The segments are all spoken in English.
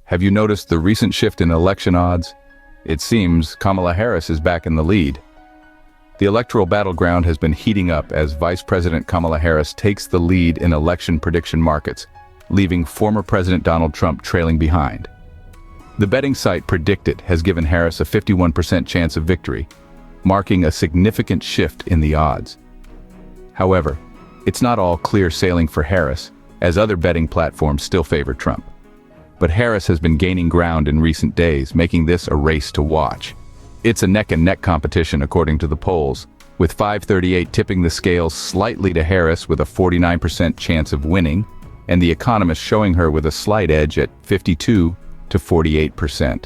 have you noticed the recent shift in election odds? It seems Kamala Harris is back in the lead. The electoral battleground has been heating up as Vice President Kamala Harris takes the lead in election prediction markets, leaving former President Donald Trump trailing behind. The betting site Predictit has given Harris a 51% chance of victory, marking a significant shift in the odds. However, it's not all clear sailing for Harris, as other betting platforms still favor Trump. But Harris has been gaining ground in recent days, making this a race to watch. It's a neck-and-neck competition according to the polls, with 538 tipping the scales slightly to Harris with a 49% chance of winning, and The Economist showing her with a slight edge at 52 to 48%.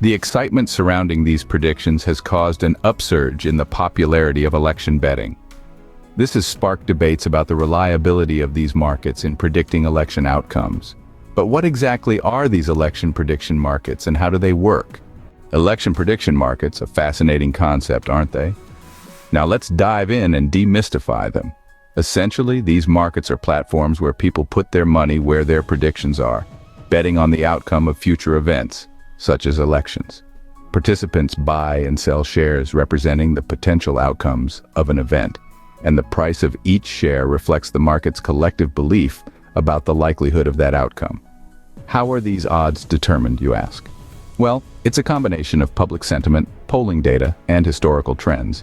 The excitement surrounding these predictions has caused an upsurge in the popularity of election betting. This has sparked debates about the reliability of these markets in predicting election outcomes. But what exactly are these election prediction markets and how do they work? Election prediction markets, a fascinating concept, aren't they? Now let's dive in and demystify them. Essentially, these markets are platforms where people put their money where their predictions are, betting on the outcome of future events, such as elections. Participants buy and sell shares representing the potential outcomes of an event, and the price of each share reflects the market's collective belief about the likelihood of that outcome. How are these odds determined, you ask? Well, it's a combination of public sentiment, polling data, and historical trends.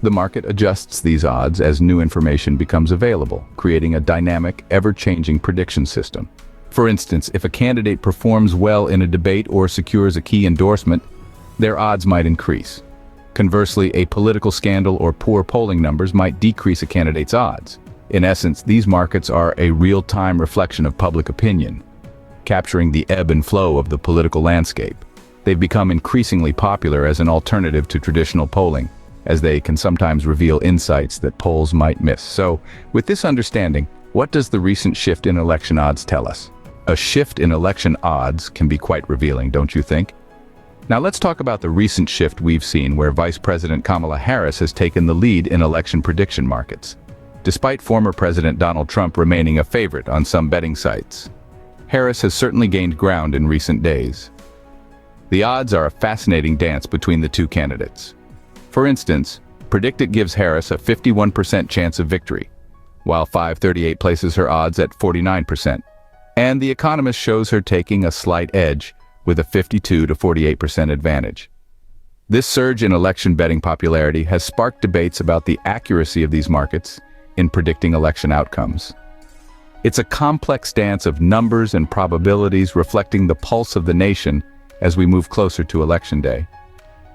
The market adjusts these odds as new information becomes available, creating a dynamic, ever-changing prediction system. For instance, if a candidate performs well in a debate or secures a key endorsement, their odds might increase. Conversely, a political scandal or poor polling numbers might decrease a candidate's odds. In essence, these markets are a real-time reflection of public opinion, capturing the ebb and flow of the political landscape. They've become increasingly popular as an alternative to traditional polling, as they can sometimes reveal insights that polls might miss. So, with this understanding, what does the recent shift in election odds tell us? A shift in election odds can be quite revealing, don't you think? Now let's talk about the recent shift we've seen where Vice President Kamala Harris has taken the lead in election prediction markets. Despite former President Donald Trump remaining a favorite on some betting sites, Harris has certainly gained ground in recent days. The odds are a fascinating dance between the two candidates. For instance, Predictit gives Harris a 51% chance of victory, while 538 places her odds at 49%, and The Economist shows her taking a slight edge with a 52 to 48% advantage. This surge in election betting popularity has sparked debates about the accuracy of these markets in predicting election outcomes. It's a complex dance of numbers and probabilities reflecting the pulse of the nation as we move closer to Election Day.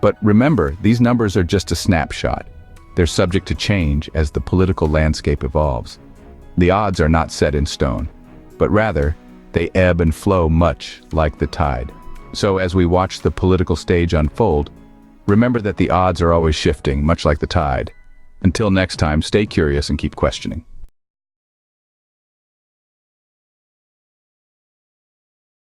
But remember, these numbers are just a snapshot. They're subject to change as the political landscape evolves. The odds are not set in stone, but rather, they ebb and flow much like the tide. So as we watch the political stage unfold, remember that the odds are always shifting, much like the tide. Until next time, stay curious and keep questioning.